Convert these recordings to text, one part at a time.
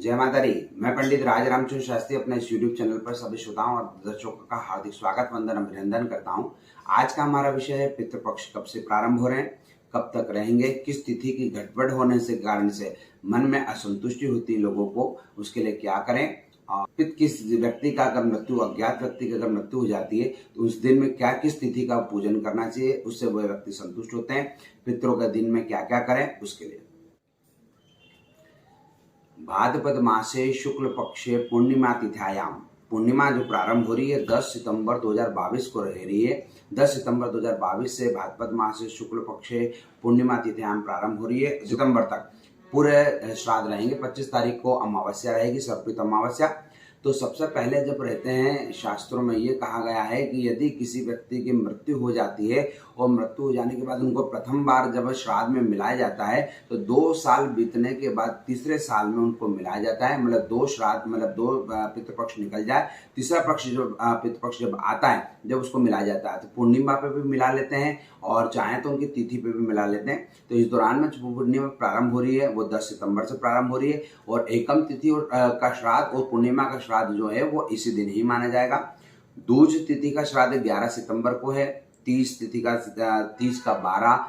जय माता दी। मैं पंडित राज रामचंद्र शास्त्री अपने इस यूट्यूब चैनल पर सभी श्रोताओं और दर्शकों का हार्दिक स्वागत वंदन अभिनंदन करता हूं। आज का हमारा विषय है पितृपक्ष कब से प्रारंभ हो रहे हैं, कब तक रहेंगे, किस तिथि की गड़बड़ होने से कारण से मन में असंतुष्टि होती है लोगों को, उसके लिए क्या करें, और किस व्यक्ति का अगर मृत्यु, अज्ञात व्यक्ति की अगर मृत्यु हो जाती है तो उस दिन में क्या किस तिथि का पूजन करना चाहिए, उससे वह व्यक्ति संतुष्ट होते हैं। पितरों के दिन में क्या क्या करें उसके लिए। भाद्रपद मासे शुक्ल पक्षे पूर्णिमा तिथ्यायाम, पूर्णिमा जो प्रारंभ हो रही है 10 सितंबर 2022 को रह रही है। 10 सितंबर 2022 से भाद्रपद मासे शुक्ल पक्षे पूर्णिमा तिथ्यायाम प्रारंभ हो रही है। सितंबर तक पूरे श्राद्ध रहेंगे। 25 तारीख को अमावस्या रहेगी, सर्पित अमावस्या। तो सबसे पहले जब रहते हैं, शास्त्रों में ये कहा गया है कि यदि किसी व्यक्ति की मृत्यु हो जाती है और मृत्यु हो जाने के बाद उनको प्रथम बार जब श्राद्ध में मिलाया जाता है तो 2 साल बीतने के बाद तीसरे साल में उनको मिलाया जाता है। मतलब 2 श्राद्ध, मतलब 2 पितृपक्ष निकल जाए, तीसरा पक्ष जो पितृपक्ष जब आता है जब उसको मिलाया जाता है तो पूर्णिमा पे भी मिला लेते हैं और चाहे तो उनकी तिथि पे भी मिला लेते हैं। तो इस दौरान में पूर्णिमा प्रारंभ हो रही है वो 10 सितंबर से प्रारंभ हो रही है और एकम तिथि का श्राद्ध और पूर्णिमा का श्राद्ध जो है वो इसी दिन ही माना जाएगा। दूज तिथि का श्राद्ध 11 सितंबर को है, 30 का 12,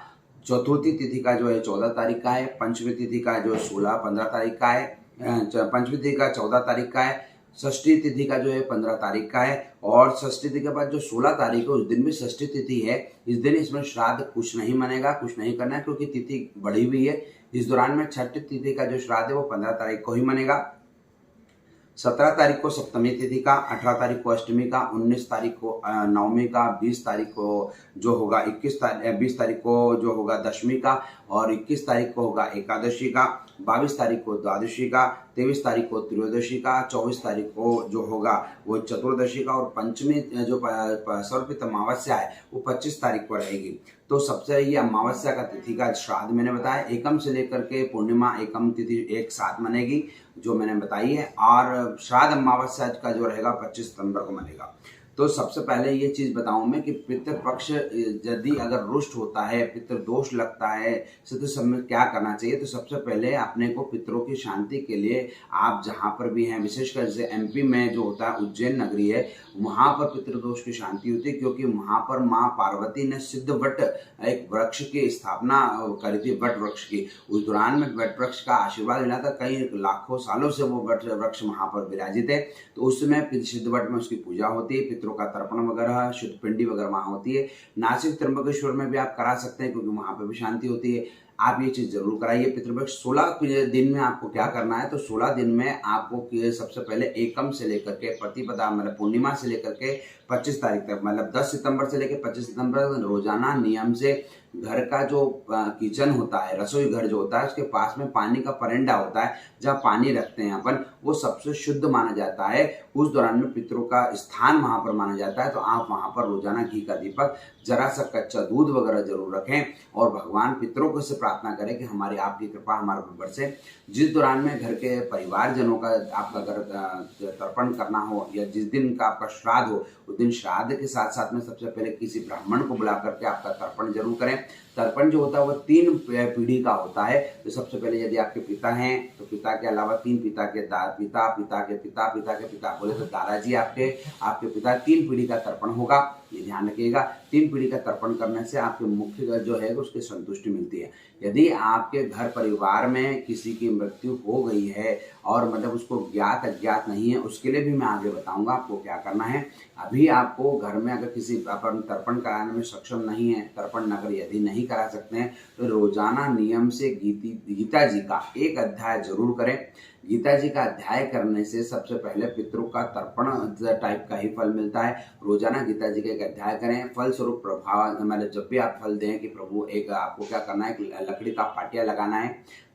चतुर्थी तिथि का जो है 14 तारीख का है, पंचमी तिथि का जो 16-15 तारीख का है, पंचमी तिथि का 14 तारीख का है, षष्ठी तिथि का जो है 15 तारीख का है और षष्ठी तिथि के बाद जो 16 तारीख है उस दिन भी षष्ठी तिथि है। इस दिन इसमें श्राद्ध कुछ नहीं बनेगा, कुछ नहीं करना है क्योंकि तिथि बढ़ी हुई है। इस दौरान में छठी तिथि का जो श्राद्ध है वो 15 तारीख को ही बनेगा। 17 तारीख को सप्तमी तिथि का, 18 तारीख को अष्टमी का, 19 तारीख को नवमी का, 20 तारीख को जो होगा 20 तारीख को जो होगा दशमी का और 21 तारीख को होगा एकादशी का, 22 तारीख को द्वादशी का, 23 तारीख को त्रयोदशी का, 24 तारीख को जो होगा वो चतुर्दशी का और पंचमी जो सर्पित अमावस्या है वो 25 तारीख को रहेगी। तो सबसे ये अमावस्या का तिथि का श्राद्ध मैंने बताया, एकम से लेकर के पूर्णिमा एकम तिथि एक साथ मनेगी जो मैंने बताई है और श्राद्ध अमावस्या का जो रहेगा 25 सितंबर को मनेगा। तो सबसे पहले ये चीज बताऊं मैं कि पितृपक्ष यदि अगर रुष्ट होता है, पितृ दोष लगता है तो समय क्या करना चाहिए। तो सबसे पहले अपने को पितरों की शांति के लिए आप जहां पर भी हैं, विशेषकर जैसे एमपी में जो होता है उज्जैन नगरी है, वहां पर पितृदोष की शांति होती है क्योंकि वहां पर माँ पार्वती ने सिद्ध वट एक वृक्ष की स्थापना करी थी, वट वृक्ष की। उस दौरान में वट वृक्ष का आशीर्वाद मिला था, कई लाखों सालों से वो वट वृक्ष वहां पर विराजित है। तो उस समय सिद्ध वट में उसकी पूजा होती है, पितरों का तर्पण वगैरह, शुद्ध पिंडी वगैरह वहां होती है। नासिक त्र्यंबकेश्वर में भी आप करा सकते हैं क्योंकि वहां पर भी शांति होती है। आप ये चीज जरूर कराइए। पितृपक्ष 16 दिन में आपको क्या करना है, तो 16 दिन में आपको सबसे पहले एकम से लेकर के प्रतिपदा मतलब पूर्णिमा से लेकर के 25 तारीख तक, मतलब 10 सितंबर से लेकर 25 सितंबर तक रोजाना नियम से घर का जो किचन होता है, रसोई घर जो होता है, उसके पास में पानी का परंडा होता है जहाँ पानी रखते हैं अपन, वो सबसे शुद्ध माना जाता है। उस दौरान में पितरों का स्थान वहां पर माना जाता है। तो आप वहां पर रोजाना घी का दीपक, जरा सा कच्चा दूध वगैरह जरूर रखें और भगवान पितरों को से प्रार्थना करें कि हमारी आपकी कृपा हमारे ऊपर से। जिस दौरान में घर के परिवारजनों का आपका घर तर्पण करना हो या जिस दिन का आपका श्राद्ध हो, उस दिन श्राद्ध के साथ साथ में सबसे पहले किसी ब्राह्मण को बुला करके आपका तर्पण जरूर करें। तर्पण जो होता है वो 3 पीढ़ी का होता है। तो सबसे पहले यदि आपके पिता हैं तो पिता के अलावा 3 पिता के पिता, पिता के पिता, पिता के पिता बोले तो दादाजी आपके पिता, 3 पीढ़ी का तर्पण होगा, ये ध्यान रखिएगा। 3 पीढ़ी का तर्पण करने से आपके मुख्य जो है उसकी संतुष्टि मिलती है। यदि आपके घर परिवार में किसी की मृत्यु हो गई है और मतलब उसको ज्ञात अज्ञात नहीं है, उसके लिए भी मैं आगे बताऊंगा आपको क्या करना है। अभी आपको घर में अगर किसी अपन तर्पण कराने में सक्षम नहीं है, तर्पण नगर यदि नहीं करा सकते हैं तो रोजाना नियम से गीता जी का एक अध्याय जरूर करें। गीता जी का अध्याय करने से सबसे पहले पितरों का तर्पण टाइप का ही फल मिलता है। रोजाना गीता जी का एक अध्याय करें। फल स्वरूप प्रभाव, मतलब जब भी आप फल दें कि प्रभु, एक आपको क्या करना है, लकड़ी का पाटिया लगाना है,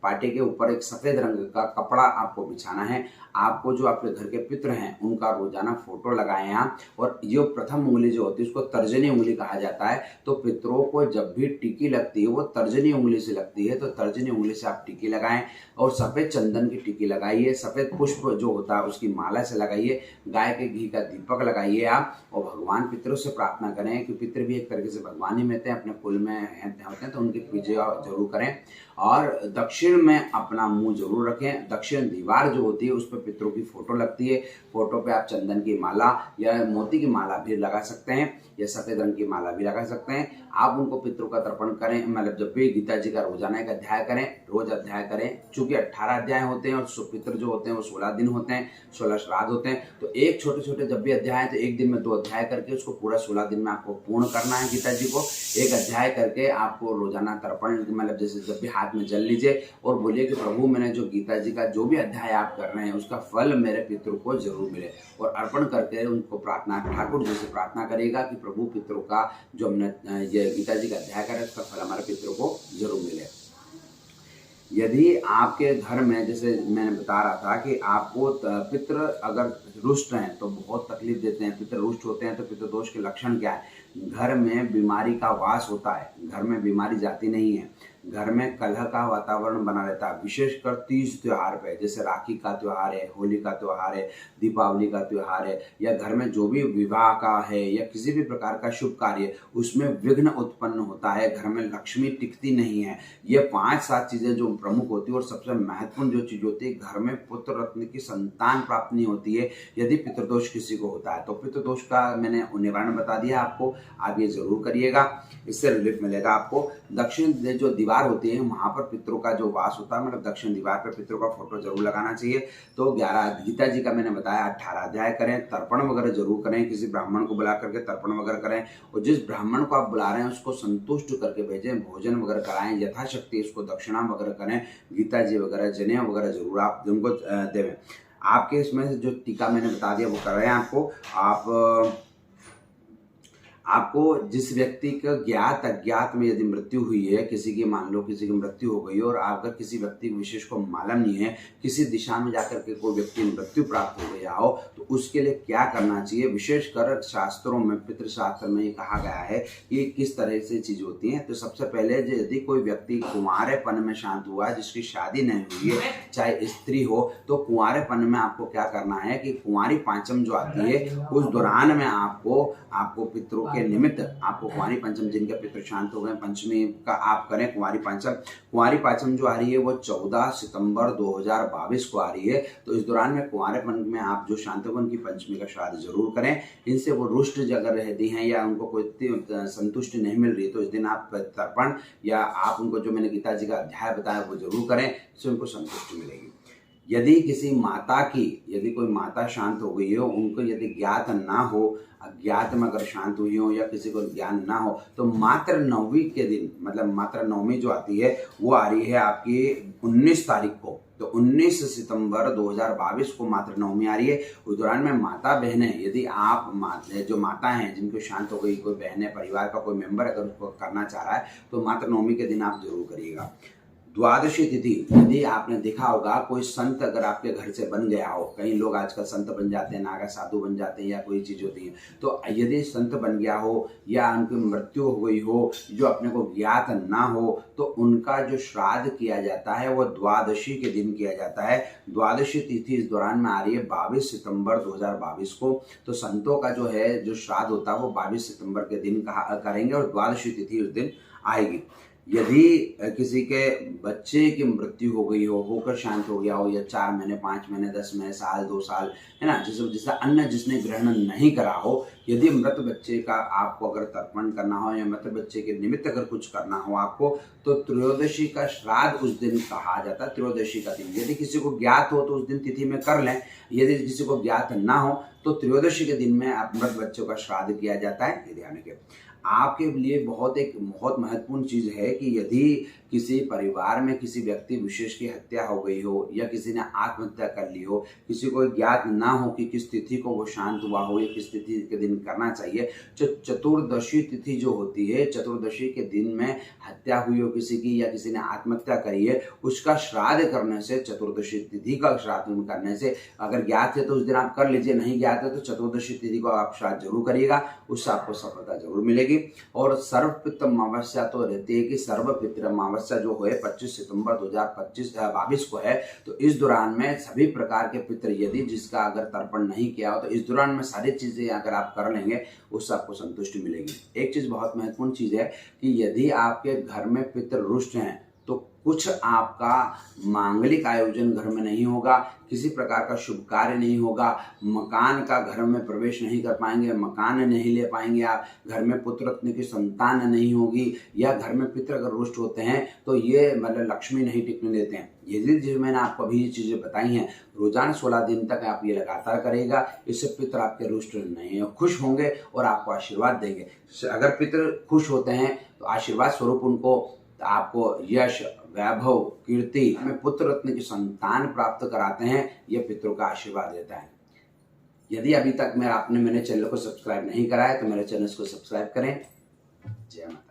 पाटे के ऊपर एक सफेद रंग का कपड़ा आपको बिछाना है। आपको जो आपके घर के पितृ हैं उनका रोजाना फोटो लगाएं आप, और जो प्रथम उंगली जो होती है उसको तर्जनी उंगली कहा जाता है। तो पितरों को जब भी टिकी लगती है वो तर्जनी उंगली से लगती है, तो तर्जनी उंगली से आप टिकी लगाएं और सफेद चंदन की टिकी लगाइए, सफेद पुष्प जो होता है उसकी माला से लगाइए, गाय के घी का दीपक लगाइए आप, और भगवान पितरों से प्रार्थना करें कि पितृ भी एक तरीके से भगवान ही में थे, अपने कुल में होते हैं, तो उनकी पूजा जरूर करें। और दक्षिण में अपना मुंह जरूर रखें। दक्षिण दीवार जो होती है उस पर पितरों की फोटो लगती है। फोटो पे आप चंदन की माला या मोती की माला भी लगा सकते हैं या सफेद रंग की माला भी लगा सकते हैं। आप उनको पितरों का तर्पण करें, मतलब जब भी गीता जी का रोजाना एक अध्याय करें, रोज अध्याय करें। चूंकि 18 अध्याय होते हैं और पितर जो होते हैं वो 16 दिन होते हैं, 16 श्राद्ध होते हैं। तो एक छोटे छोटे जब भी अध्याय है तो एक दिन में 2 अध्याय करके उसको पूरा 16 दिन में आपको पूर्ण करना है। गीता जी को एक अध्याय करके आपको रोजाना तर्पण, मतलब जैसे जब भी हाथ में जल लीजिए और बोलिए कि प्रभु मैंने जो गीता जी का जो भी अध्याय आप कर रहे हैं उसका फल मेरे पितरों को जरूर मिले, और अर्पण करके उनको प्रार्थना, ठाकुर जी से प्रार्थना करेगा कि प्रभु पितरों का जो हमने ये गीता जी का अध्याय करें उसका फल हमारे पितरों को जरूर मिले। यदि आपके घर में, जैसे मैंने बता रहा था कि आपको पितृ अगर रुष्ट हैं तो बहुत तकलीफ देते हैं। पितृ रुष्ट होते हैं तो पितृ दोष के लक्षण क्या है? घर में बीमारी का वास होता है, घर में बीमारी जाती नहीं है, घर में कलह का वातावरण बना रहता है। विशेषकर तीज त्योहार पे, जैसे राखी का त्योहार है, होली का त्योहार है, दीपावली का त्योहार है, या घर में जो भी विवाह का है या किसी भी प्रकार का शुभ कार्य, उसमें विघ्न उत्पन्न होता है, घर में लक्ष्मी टिकती नहीं है। ये 5-7 चीजें जो प्रमुख होती है, और सबसे महत्वपूर्ण जो चीज होती है, घर में पुत्र रत्न की संतान प्राप्त नहीं होती है यदि पितृदोष किसी को होता है। तो पितृदोष का मैंने निवारण बता दिया आपको, आप ये जरूर करिएगा, इससे रिलीफ मिलेगा आपको। दक्षिण जो दीवार होती है वहां पर पितरों का जो वास होता है, मतलब दक्षिण दीवार पर पितरों का फोटो जरूर लगाना चाहिए। तो 11 गीता जी का मैंने बताया 18 अध्याय करें, तर्पण वगैरह जरूर करें, किसी ब्राह्मण को बुला करके तर्पण वगैरह करें, और जिस ब्राह्मण को आप बुला रहे हैं उसको संतुष्ट करके भेजें, भोजन वगैरह कराएं, यथाशक्ति उसको दक्षिणा वगैरह करें, गीता जी वगैरह जनेऊ वगैरह जरूर आप उनको देवें। आपके इसमें जो टीका मैंने बता दिया वो कर रहे हैं आपको जिस व्यक्ति का ज्ञात अज्ञात में यदि मृत्यु हुई है, किसी की मान लो किसी की मृत्यु हो गई और अगर किसी व्यक्ति विशेष को मालूम नहीं है, किसी दिशा में जाकर के कोई व्यक्ति मृत्यु प्राप्त हो गया हो, तो उसके लिए क्या करना चाहिए। विशेषकर शास्त्रों में, पितृशास्त्र में ये कहा गया है कि किस तरह से चीज होती है। तो सबसे पहले यदि कोई व्यक्ति कुंवारेपन में शांत हुआ है, जिसकी शादी नहीं हुई है, चाहे स्त्री हो, तो कुंवारेपन में आपको क्या करना है कि कुंवारी पांचम जो आती है उस दौरान में आपको पितरों के निमित्त, आपको कुंवारी पंचम, जिनके पितृ शांत हो गए, पंचमी का आप करें कुंवारी पंचम। कुंवारी पंचम जो आ रही है वो 14 सितंबर 2022 को आ रही है। तो इस दौरान में कुंवारेपन में आप जो शांत हो उनकी पंचमी का श्राद्ध जरूर करें। इनसे वो रुष्ट जगह रहती हैं या उनको कोई संतुष्टि नहीं मिल रही, तो इस दिन आप तर्पण या आप उनको जो मैंने गीता जी का अध्याय बताया वो जरूर करें, इससे उनको संतुष्टि मिलेगी। यदि किसी माता की, यदि कोई माता शांत हो गई हो, उनको यदि ज्ञात ना हो, अज्ञात में अगर शांत हुई हो या किसी को ज्ञान ना हो, तो मात्र नवमी के दिन, मतलब मात्र नवमी जो आती है वो आ रही है आपकी 19 तारीख को। तो 19 सितंबर 2022 को मात्र नवमी आ रही है। उस दौरान में माता बहनें, यदि आप जो माता हैं जिनको शांत हो गई, कोई बहनें, परिवार का कोई मेंबर अगर उसको करना चाह रहा है, तो मात्र नवमी के दिन आप जरूर करिएगा। द्वादशी तिथि, यदि आपने देखा होगा कोई संत अगर आपके घर से बन गया हो, कई लोग आजकल संत बन जाते हैं, नागा साधु बन जाते हैं या कोई चीज होती है, तो यदि संत बन गया हो या उनकी मृत्यु हो गई हो जो अपने को ज्ञात ना हो, तो उनका जो श्राद्ध किया जाता है वो द्वादशी के दिन किया जाता है। द्वादशी तिथि इस दौरान में आ रही है 22 सितंबर 2022 को। तो संतों का जो है जो श्राद्ध होता है वो 22 सितंबर के दिन करेंगे और द्वादशी तिथि उस दिन आएगी। यदि किसी के बच्चे की मृत्यु हो गई हो, होकर शांत हो गया हो, या 4 महीने, 5 महीने, 10 महीने, साल, 2 साल, है ना, जिसका अन्न जिसने ग्रहण नहीं करा हो, यदि मृत बच्चे का आपको अगर तर्पण करना हो या मृत बच्चे के निमित्त अगर कुछ करना हो आपको, तो त्रयोदशी का श्राद्ध उस दिन कहा जाता है, त्रयोदशी का दिन। यदि किसी को ज्ञात हो तो उस दिन तिथि में कर लें, यदि किसी को ज्ञात ना हो तो त्रयोदशी के दिन में आप मृत बच्चों का श्राद्ध किया जाता है। ये ध्यान रखें। आपके लिए बहुत महत्वपूर्ण चीज है कि यदि किसी परिवार में किसी व्यक्ति विशेष की हत्या हो गई हो या किसी ने आत्महत्या कर ली हो, किसी को ज्ञात ना हो कि किस तिथि को वो शांत हुआ हो या किस तिथि के दिन करना चाहिए, चतुर्दशी तिथि जो होती है, चतुर्दशी के दिन में हत्या हुई हो किसी की या किसी ने आत्महत्या करी है, उसका श्राद्ध करने से, चतुर्दशी तिथि का श्राद्ध करने से, अगर ज्ञात है तो उस दिन आप कर लीजिए, नहीं ज्ञात है तो चतुर्दशी तिथि को आप श्राद्ध जरूर करिएगा, उससे आपको सफलता जरूर मिलेगी। और सर्वपित्र अमावस्या तो रहती है कि सर्वपित्र अमावस्या जो है 25 सितंबर 2022 को है। तो इस दौरान में सभी प्रकार के पितृ, यदि जिसका अगर तर्पण नहीं किया हो, तो इस दौरान में सारी चीजें अगर आप कर लेंगे उससे आपको संतुष्टि मिलेगी। एक चीज बहुत महत्वपूर्ण चीज है कि यदि आपके घर में पितृ रुष्ट हैं तो कुछ आपका मांगलिक आयोजन घर में नहीं होगा, किसी प्रकार का शुभ कार्य नहीं होगा, मकान का घर में प्रवेश नहीं कर पाएंगे, मकान नहीं ले पाएंगे आप, घर में पुत्र रत्न की संतान नहीं होगी, या घर में पितृ अगर रुष्ट होते हैं तो ये मतलब लक्ष्मी नहीं टिकने देते हैं। ये जो मैंने आपको अभी ये चीज़ें बताई हैं, रोजाना 16 दिन तक आप ये लगातार करेगा, इससे पितृ आपके रुष्ट नहीं खुश होंगे और आपको आशीर्वाद देंगे। अगर पितृ खुश होते हैं तो आशीर्वाद स्वरूप उनको आपको यश, वैभव, कीर्ति में पुत्र रत्न की संतान प्राप्त कराते हैं। यह पितरों का आशीर्वाद देता है। यदि अभी तक मैंने चैनल को सब्सक्राइब नहीं करा है तो मेरे चैनल को सब्सक्राइब करें। जय माता।